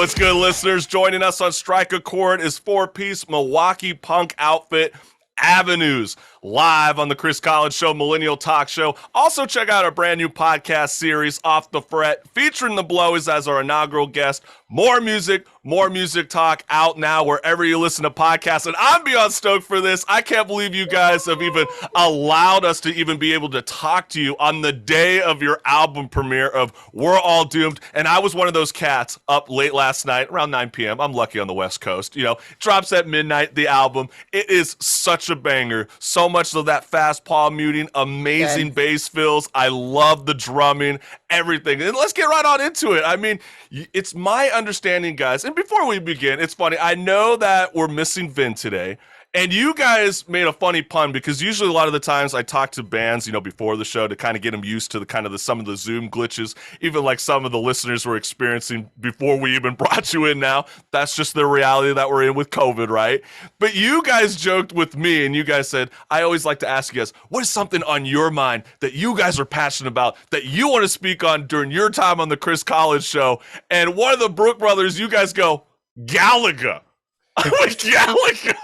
What's good, listeners? Joining us on Strike a Chord is four-piece Milwaukee punk outfit Avenues, live on the Chris Collins Show, Millennial Talk Show. Also, check out our brand new podcast series, Off the Fret, featuring the Blowies as our inaugural guest. More music talk out now wherever you listen to podcasts. And I'm beyond stoked for this. I can't believe you guys have even allowed us to even be able to talk to you on the day of your album premiere of We're All Doomed. And I was one of those cats up late last night, around 9 p.m. I'm lucky on the West Coast. You know, drops at midnight, the album. It is such a banger. So much of that fast palm muting, amazing bass fills. I love the drumming, everything. And let's get right on into it. I mean, it's my understanding, guys, and before we begin, it's funny. I know that we're missing Vin today, and you guys made a funny pun because usually a lot of the times I talk to bands, you know, before the show to kind of get them used to some of the Zoom glitches, even like some of the listeners were experiencing before we even brought you in now. That's just the reality that we're in with COVID, right? But you guys joked with me, and you guys said, I always like to ask you guys, what is something on your mind that you guys are passionate about that you want to speak on during your time on the Chris Collins Show? And one of the Brook brothers, you guys go, Galaga. I'm like, Galaga?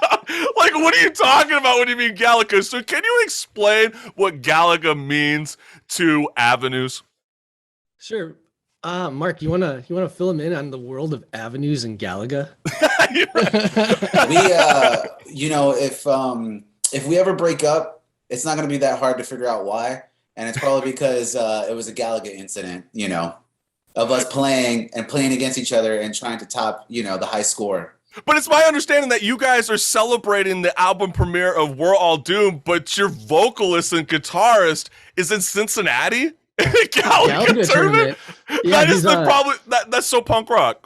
Like, what are you talking about when you mean Galaga? So can you explain what Galaga means to Avenues? Sure. Mark, you wanna fill him in on the world of Avenues and Galaga? We, you know, if we ever break up, it's not gonna be that hard to figure out why, and it's probably because it was a Galaga incident, you know, of us playing against each other and trying to top, you know, the high score. But it's my understanding that you guys are celebrating the album premiere of We're All Doomed, but your vocalist and guitarist is in Cincinnati? Galaga tournament? Yeah, that is that's so punk rock.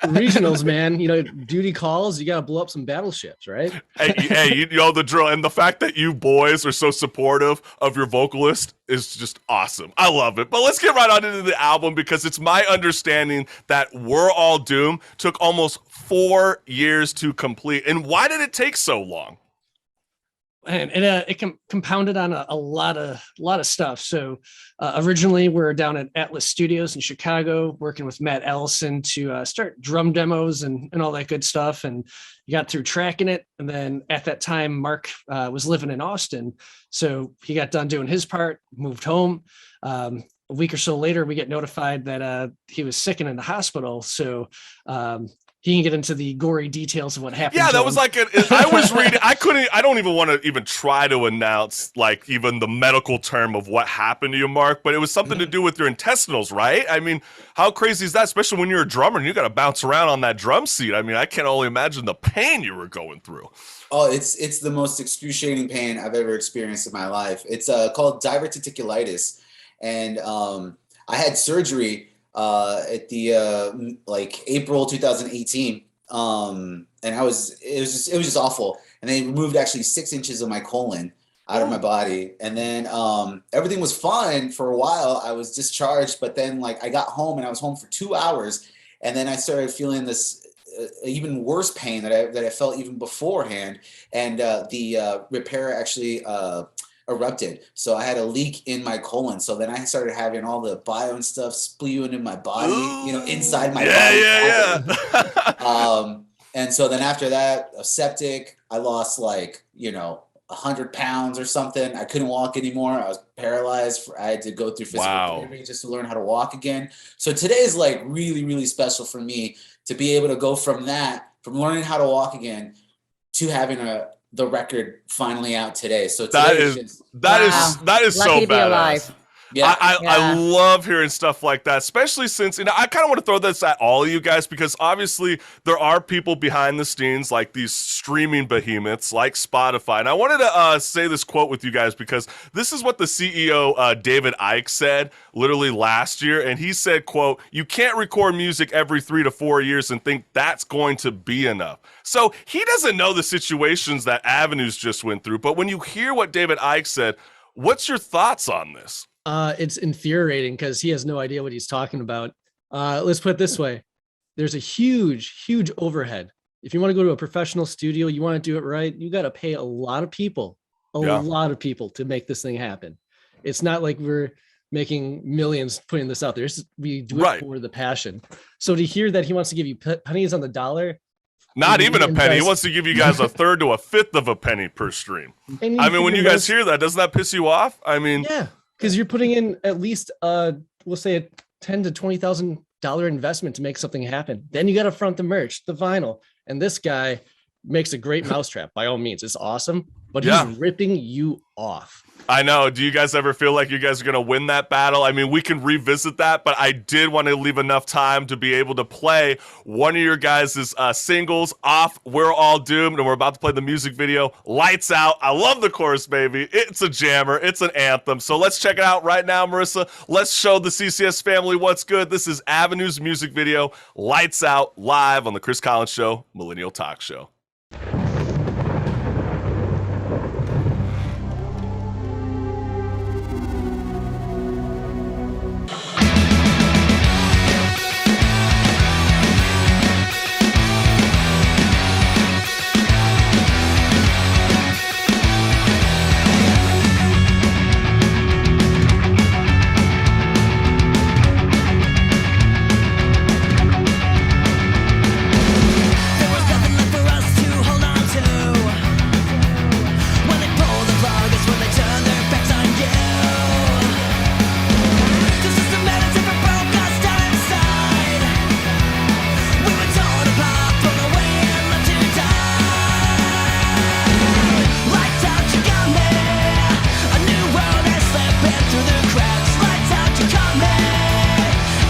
Regionals, man. You know, duty calls, you gotta blow up some battleships, right? hey, you know the drill. And the fact that you boys are so supportive of your vocalist is just awesome. I love it. But let's get right on into the album, because it's my understanding that We're All Doomed took almost 4 years to complete. And why did it take so long? And it compounded on a lot of stuff. So originally we were down at Atlas Studios in Chicago, working with Matt Allison to start drum demos and all that good stuff. And you got through tracking it. And then at that time, Mark was living in Austin. So he got done doing his part, moved home. A week or so later, we get notified that he was sick and in the hospital. So he can get into the gory details of what happened. Yeah, that was like, I was reading, I don't even want to even try to announce like even the medical term of what happened to you, Mark, but it was something to do with your intestinals, right? I mean, how crazy is that? Especially when you're a drummer and you got to bounce around on that drum seat. I mean, I can only imagine the pain you were going through. Oh, it's the most excruciating pain I've ever experienced in my life. It's called diverticulitis. And I had surgery at the like April 2018, and it was just awful. And they removed actually 6 inches of my colon out of my body, and then everything was fine for a while. I was discharged, but then like I got home and I was home for 2 hours, and then I started feeling this even worse pain that I felt even beforehand, and the repair actually erupted. So I had a leak in my colon. So then I started having all the bio and stuff spewing in my body, you know, inside my body. Yeah. And so then after that, a septic, I lost like, you know, 100 pounds or something. I couldn't walk anymore. I was paralyzed. I had to go through physical therapy just to learn how to walk again. So today is like really, really special for me to be able to go from from learning how to walk again to having the record finally out today. So that is so badass. Yeah. I love hearing stuff like that, especially since, you know, I kind of want to throw this at all of you guys, because obviously there are people behind the scenes like these streaming behemoths like Spotify. And I wanted to say this quote with you guys, because this is what the CEO, David Icke, said literally last year. And he said, quote, "You can't record music every 3 to 4 years and think that's going to be enough." So he doesn't know the situations that Avenues just went through. But when you hear what David Icke said, what's your thoughts on this? It's infuriating because he has no idea what he's talking about. Let's put it this way. There's a huge overhead. If you want to go to a professional studio, you want to do it right, you got to pay a lot of people to make this thing happen. It's not like we're making millions putting this out there. We do it Right. for the passion. So to hear that he wants to give you pennies on the dollar, Not even a penny. He guys- wants to give you guys a third to a fifth of a penny per stream. and I mean, when you guys hear, hear that, doesn't that piss you off? I mean, yeah, because you're putting in at least we'll say a $10,000 to $20,000 investment to make something happen. Then you got to front the merch, the vinyl, and this guy makes a great mousetrap. By all means, it's awesome, but Yeah. he's ripping you off. I know. Do you guys ever feel like you guys are going to win that battle? I mean, we can revisit that, but I did want to leave enough time to be able to play one of your guys' singles off We're All Doomed, and we're about to play the music video, Lights Out. I love the chorus, baby. It's a jammer. It's an anthem. So let's check it out right now, Marissa. Let's show the CCS family what's good. This is Avenue's music video, Lights Out, live on the Chris Collins Show, Millennial Talk Show. There was nothing left for us to hold on to. When they pull the plug, it's when they turn their backs on you. The system had its ever broke us down inside. We were torn apart, thrown away and left to die. Lights out, you got me. A new world has slipping through the cracks. Lights out, you caught me.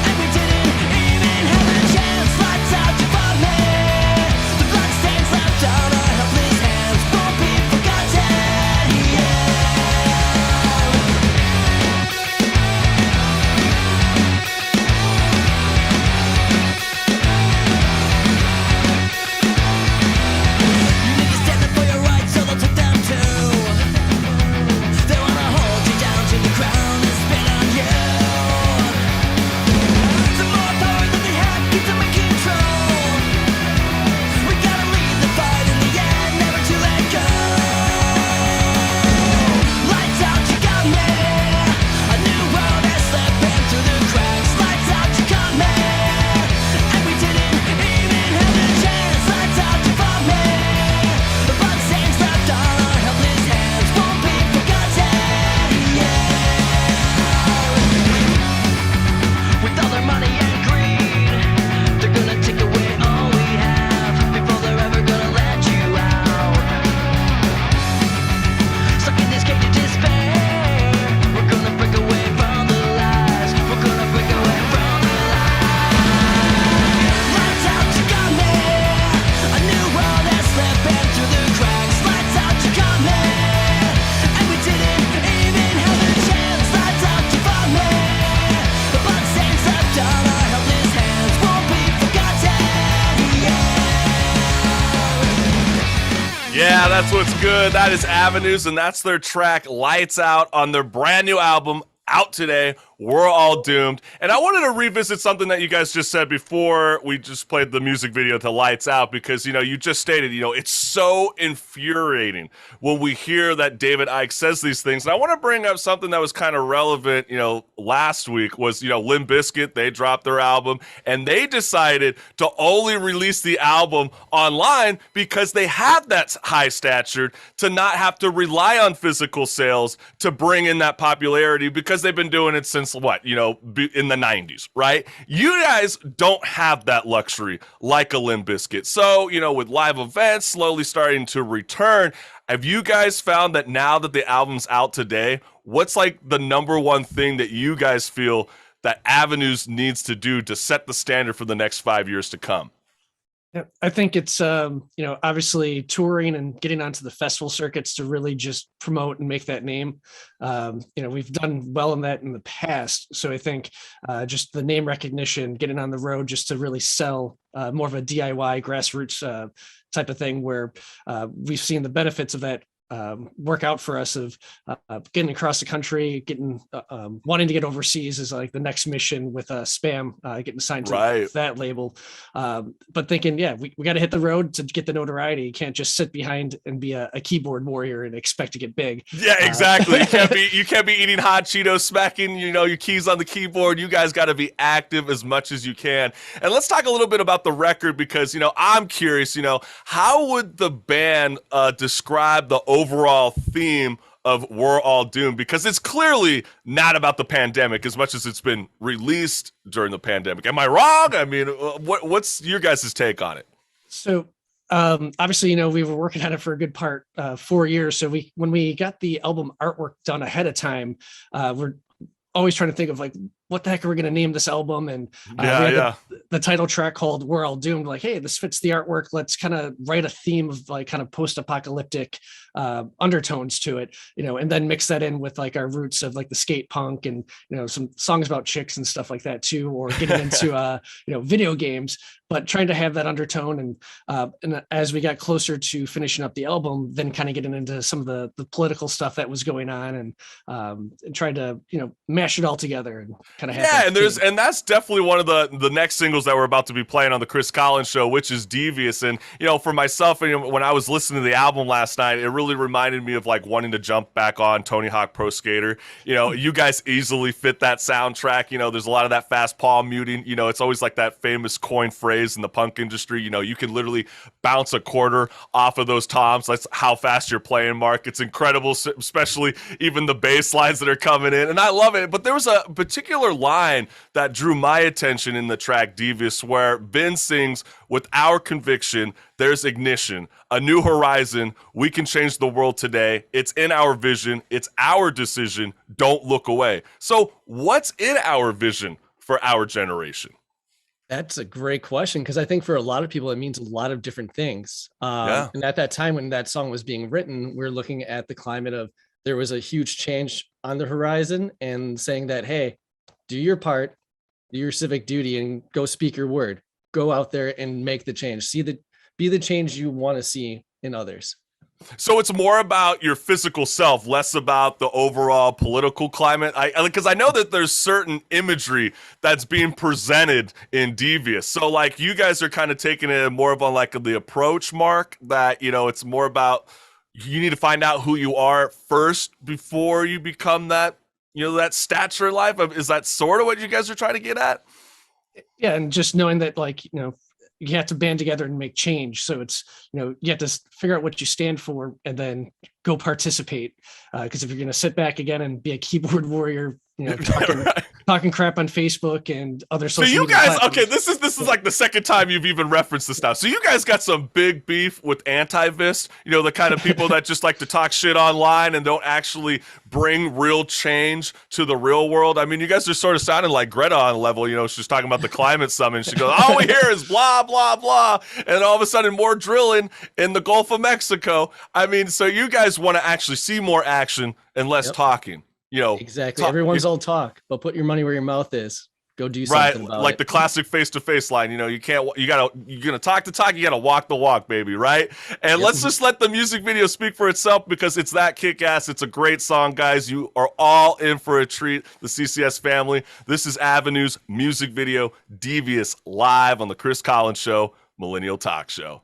And we didn't even have a chance. Lights out, you fought me. The bloodstains left on our helpless hands won't be forgotten. Yeah. You need to stand up for your rights, so they'll take them too. They wanna hold you down till the crown is spin on you. The more power that they have, keep them in control. We gotta lead the fight in the end, never to let go. Lights out, you got me. A new world is slipping through the cracks. Lights out, you got me. And we didn't even have a chance. Lights out, you fought me. The bloodstains left on our helpless hands won't be forgotten. Yeah. With all their money and greed, they're gonna take away all we have before they're ever gonna let you out. Stuck in this cage of despair, we're gonna break away from the lies. We're gonna break away from the lies. Lights out, you got me. A new world is slipping through the cracks. Lights out, you got me. And we didn't even have a chance. Lights out, you fought me. The bloodstains left on our helpless hands won't be forgotten. Yeah, that's what's good. That is Avenues, and that's their track Lights Out on their brand new album out today, We're All Doomed. And I wanted to revisit something that you guys just said before we just played the music video to Lights Out, because, you just stated, it's so infuriating when we hear that David Icke says these things. And I want to bring up something that was kind of relevant, last week was, Limp Bizkit, they dropped their album, and they decided to only release the album online because they have that high stature to not have to rely on physical sales to bring in that popularity, because they've been doing it since what, in the 90s, right? You guys don't have that luxury like a Limp Bizkit. So, with live events slowly starting to return, have you guys found that now that the album's out today, what's like the number one thing that you guys feel that Avenues needs to do to set the standard for the next 5 years to come? Yeah, I think it's obviously touring and getting onto the festival circuits to really just promote and make that name. We've done well in that in the past, so I think just the name recognition, getting on the road just to really sell more of a DIY grassroots type of thing, where we've seen the benefits of that work out for us of getting across the country, getting wanting to get overseas is like the next mission with Spam, getting signed to that label. But thinking, we got to hit the road to get the notoriety. You can't just sit behind and be a keyboard warrior and expect to get big. Yeah, exactly. You can't be eating hot Cheetos, smacking, your keys on the keyboard. You guys got to be active as much as you can. And let's talk a little bit about the record because, I'm curious, how would the band describe the overall theme of We're All Doomed? Because it's clearly not about the pandemic as much as it's been released during the pandemic. Am I wrong? I mean, what's your guys' take on it? So obviously, we were working on it for a good part, 4 years. So when we got the album artwork done ahead of time, we're always trying to think of like, what the heck are we going to name this album? And we had the title track called We're All Doomed. Like, hey, this fits the artwork. Let's kind of write a theme of like kind of post-apocalyptic undertones to it, and then mix that in with like our roots of like the skate punk and, some songs about chicks and stuff like that too, or getting into, video games, but trying to have that undertone. And as we got closer to finishing up the album, then kind of getting into some of the political stuff that was going on and trying to, mash it all together and kind of have and that's definitely one of the next singles that we're about to be playing on the Chris Collins Show, which is Devious. And for myself, when I was listening to the album last night, it really reminded me of like wanting to jump back on Tony Hawk Pro Skater. You guys easily fit that soundtrack. There's a lot of that fast palm muting. It's always like that famous coin phrase in the punk industry. You can literally bounce a quarter off of those toms. That's how fast you're playing, Mark. It's incredible, especially even the bass lines that are coming in, and I love it. But there was a particular line that drew my attention in the track Devious, where Vin sings, "With our conviction, there's ignition, a new horizon. We can change the world today. It's in our vision. It's our decision. Don't look away." So what's in our vision for our generation? That's a great question, because I think for a lot of people, it means a lot of different things. And at that time when that song was being written, we're looking at the climate of there was a huge change on the horizon and saying that, hey, do your part, do your civic duty, and go speak your word. Go out there and make the change. Be the change you want to see in others. So it's more about your physical self, less about the overall political climate. Because I know that there's certain imagery that's being presented in Devious. So like you guys are kind of taking it more of on like the approach, Mark, that, it's more about you need to find out who you are first before you become that, that stature in life. Is that sort of what you guys are trying to get at? Yeah. And just knowing that like, you have to band together and make change. So it's, you have to figure out what you stand for and then go participate. Because if you're going to sit back again and be a keyboard warrior, talking crap on Facebook and other social media. So you guys, okay, this is like the second time you've even referenced this now. So you guys got some big beef with anti-Vist, the kind of people that just like to talk shit online and don't actually bring real change to the real world. I mean, you guys are sort of sounding like Greta on a level, she's talking about the climate summit. She goes, all we hear is blah, blah, blah. And all of a sudden more drilling in the Gulf of Mexico. I mean, so you guys want to actually see more action and less talking. Exactly. Everyone's all talk, but put your money where your mouth is. Go do something about like it. The classic face-to-face line. You're gonna talk the talk, you gotta walk the walk, baby, right? And let's just let the music video speak for itself, because it's that kick-ass. It's a great song, guys. You are all in for a treat, the CCS family. This is Avenue's music video, Devious, live on the Chris Collins Show, Millennial Talk Show.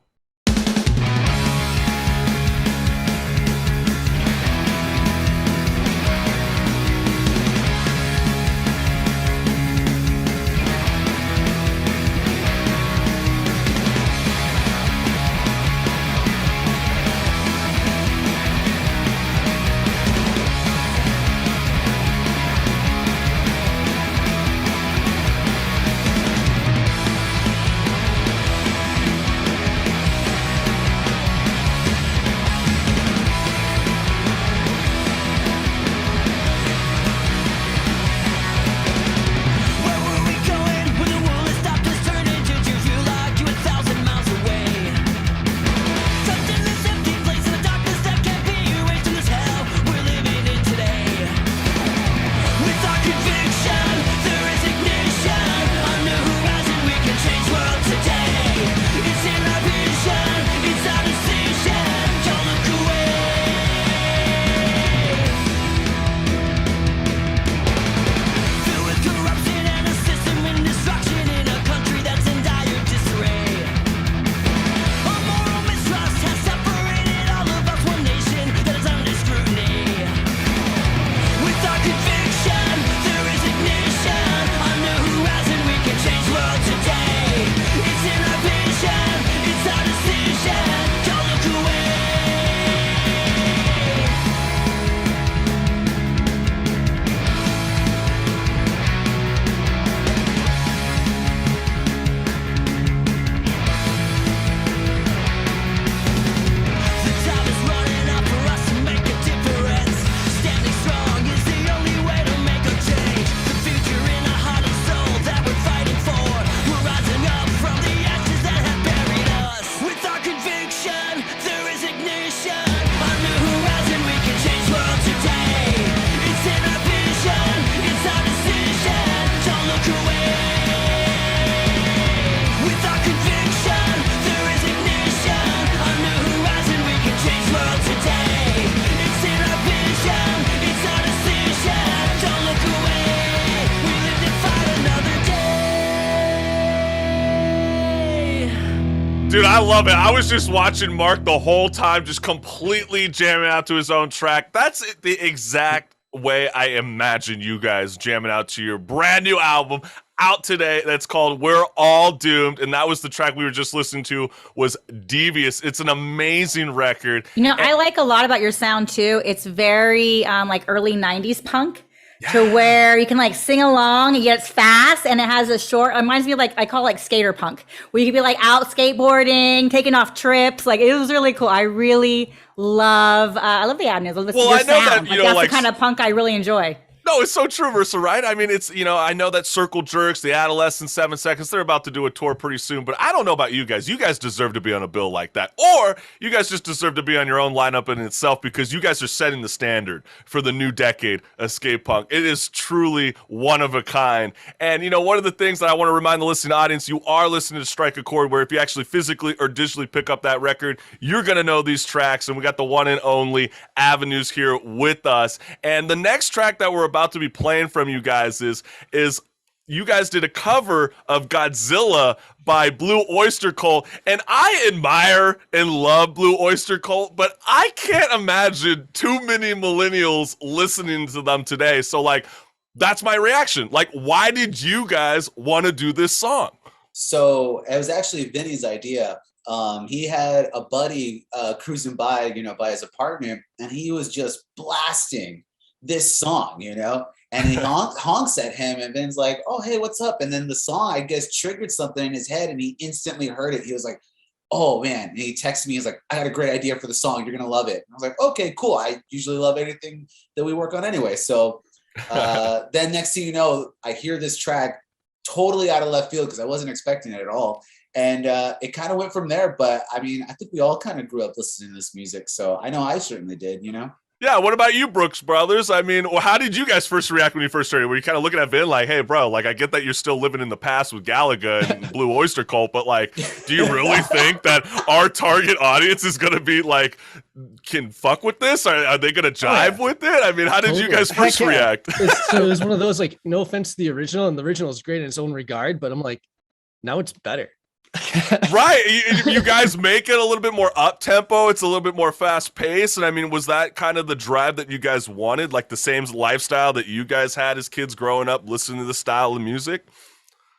Dude, I love it. I was just watching Mark the whole time, just completely jamming out to his own track. That's the exact way I imagine you guys jamming out to your brand new album out today. That's called We're All Doomed. And that was the track we were just listening to, was Devious. It's an amazing record. You know, I like a lot about your sound too. It's very like early 90s punk. To where you can like sing along, and yet it's fast, and it has a short. It reminds me of like I call it like skater punk, where you could be like out skateboarding, taking off trips. Like it was really cool. I really love. I love the avenues. I love your I know sound. that, you know, that's like, the kind of punk I really enjoy. No, it's so true, Versa, right? I mean, it's, you know, I know that Circle Jerks, the Adolescents, 7 Seconds, they're about to do a tour pretty soon, but I don't know about you guys. You guys deserve to be on a bill like that. Or you guys just deserve to be on your own lineup in itself, because you guys are setting the standard for the new decade of skate punk. It is truly one of a kind. And, you know, one of the things that I want to remind the listening audience, you are listening to Strike a Chord, where if you actually physically or digitally pick up that record, you're going to know these tracks. And we got the one and only Avenues here with us. And the next track that we're about to be playing from you guys is you guys did a cover of Godzilla by Blue Oyster Cult, and I admire and love Blue Oyster Cult, but I can't imagine too many millennials listening to them today. So like, that's my reaction. Like, why did you guys want to do this song? So it was actually Vinny's idea. He had a buddy cruising by, you know, by his apartment, and he was just blasting this song, you know, and he honks at him, and Vin's like, oh, hey, what's up? And then the song, I guess, triggered something in his head, and he instantly heard it. He was like, oh, man. And he texted me. He's like, I got a great idea for the song. You're going to love it. And I was like, okay, cool. I usually love anything that we work on anyway. So then next thing you know, I hear this track totally out of left field, because I wasn't expecting it at all. And it kind of went from there. But I mean, I think we all kind of grew up listening to this music. So I know I certainly did, you know? Yeah, what about you, Brooks Brothers? I mean, how did you guys first react when you first started? Were you kind of looking at Vin like, hey, bro, like, I get that you're still living in the past with Galaga and Blue Oyster Cult, but, like, do you really think that our target audience is going to be, like, can fuck with this? Are they going to jive with it? I mean, how did you guys first react? So it was one of those, like, no offense to the original, and the original is great in its own regard, but I'm like, now it's better. Right, you guys make it a little bit more up tempo. It's a little bit more fast paced, and I mean, was that kind of the drive that you guys wanted, like the same lifestyle that you guys had as kids growing up, listening to the style of music?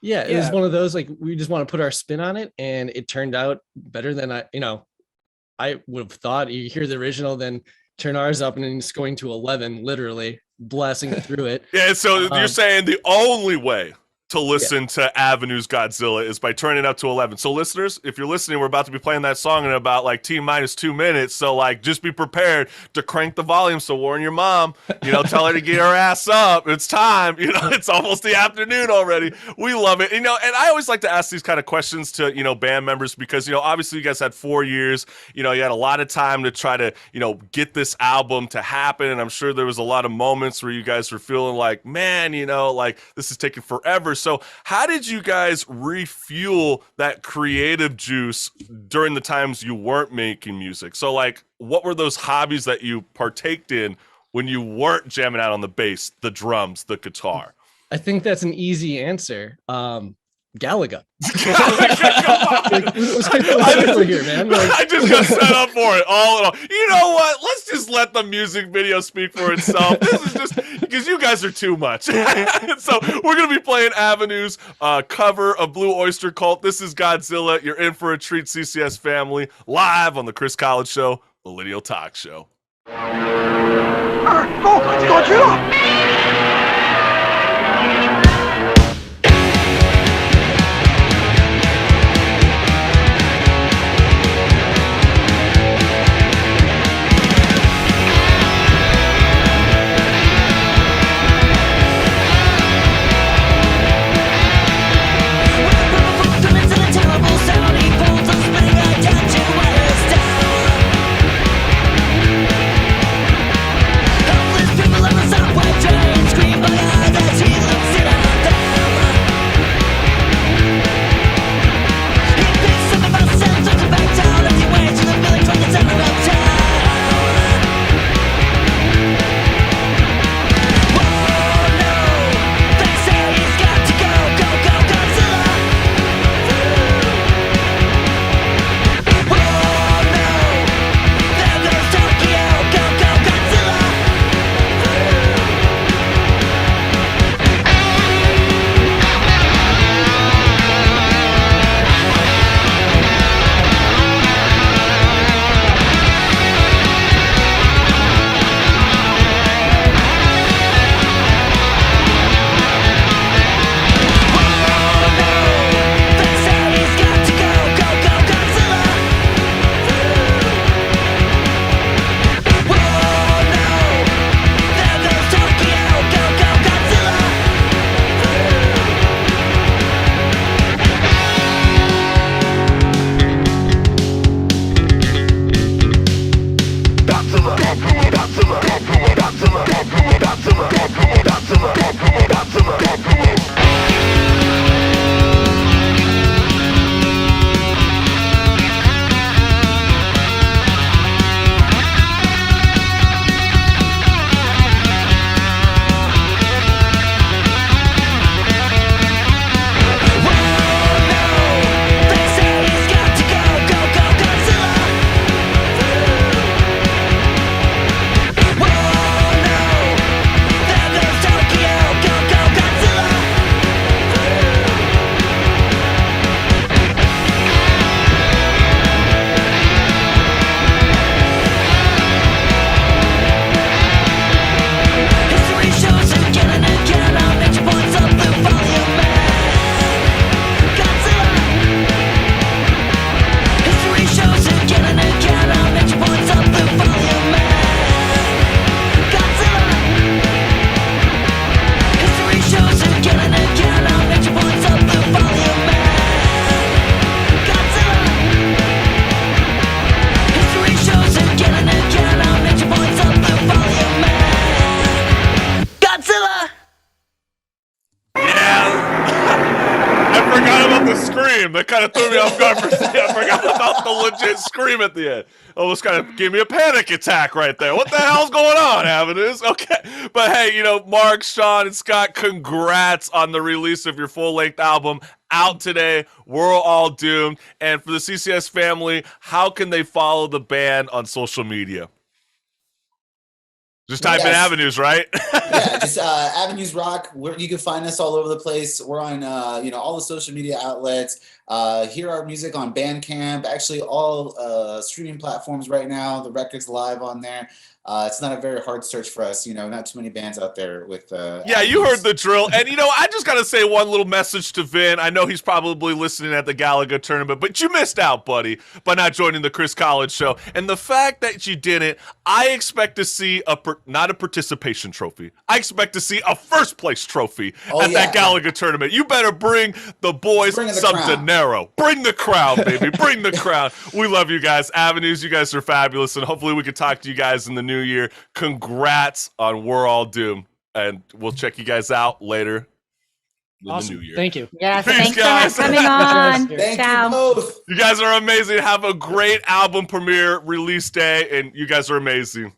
Yeah, it was one of those, like, we just want to put our spin on it, and it turned out better than I would have thought. You hear the original, then turn ours up, and then it's going to 11, literally blasting through it. Yeah, so you're saying the only way to listen to Avenues Godzilla is by turning it up to 11. So listeners, if you're listening, we're about to be playing that song in about like T-minus 2 minutes. So like, just be prepared to crank the volume. So warn your mom, tell her to get her ass up. It's time, it's almost the afternoon already. We love it. And I always like to ask these kind of questions to, band members, because, obviously you guys had 4 years, you had a lot of time to try to, get this album to happen. And I'm sure there was a lot of moments where you guys were feeling like, man, like this is taking forever. So how did you guys refuel that creative juice during the times you weren't making music? So like, what were those hobbies that you partaked in when you weren't jamming out on the bass, the drums, the guitar? I think that's an easy answer. Galaga. Here, man. I just got set up for it all in all. You know what? Let's just let the music video speak for itself. This is just because you guys are too much. So we're going to be playing Avenues, cover of Blue Oyster Cult. This is Godzilla. You're in for a treat, CCS family, live on the Chris College Show, Millennial Talk Show. Godzilla! People on the subway train scream by eyes as he looks it up. That kind of threw me off guard for a second. I forgot about the legit scream at the end. Almost kind of gave me a panic attack right there. What the hell's going on, Avenues? Okay. But hey, you know, Mark, Sean, and Scott, congrats on the release of your full-length album out today. We're all doomed. And for the CCS family, how can they follow the band on social media? Just type in Avenues, right? Yeah, just Avenues Rock. You can find us all over the place. We're on all the social media outlets. Hear our music on Bandcamp. Actually, all streaming platforms right now. The record's live on there. It's not a very hard search for us. Not too many bands out there with. Yeah, you heard the drill. And I just gotta say one little message to Vin. I know he's probably listening at the Galaga tournament, but you missed out, buddy, by not joining the Chris College show. And the fact that you didn't, I expect to see not a participation trophy. I expect to see a first place trophy at that Galaga tournament. You better bring the boys some dinero. Bring the crown, baby. Bring the crown. We love you guys. Avenues, you guys are fabulous, and hopefully we can talk to you guys in the new year. Congrats on We're All Doomed, and we'll check you guys out later in the new year. Thank you. Yes, Peace, thanks guys. for coming on. Thank Ciao. you both. You guys are amazing. Have a great album premiere release day, and you guys are amazing.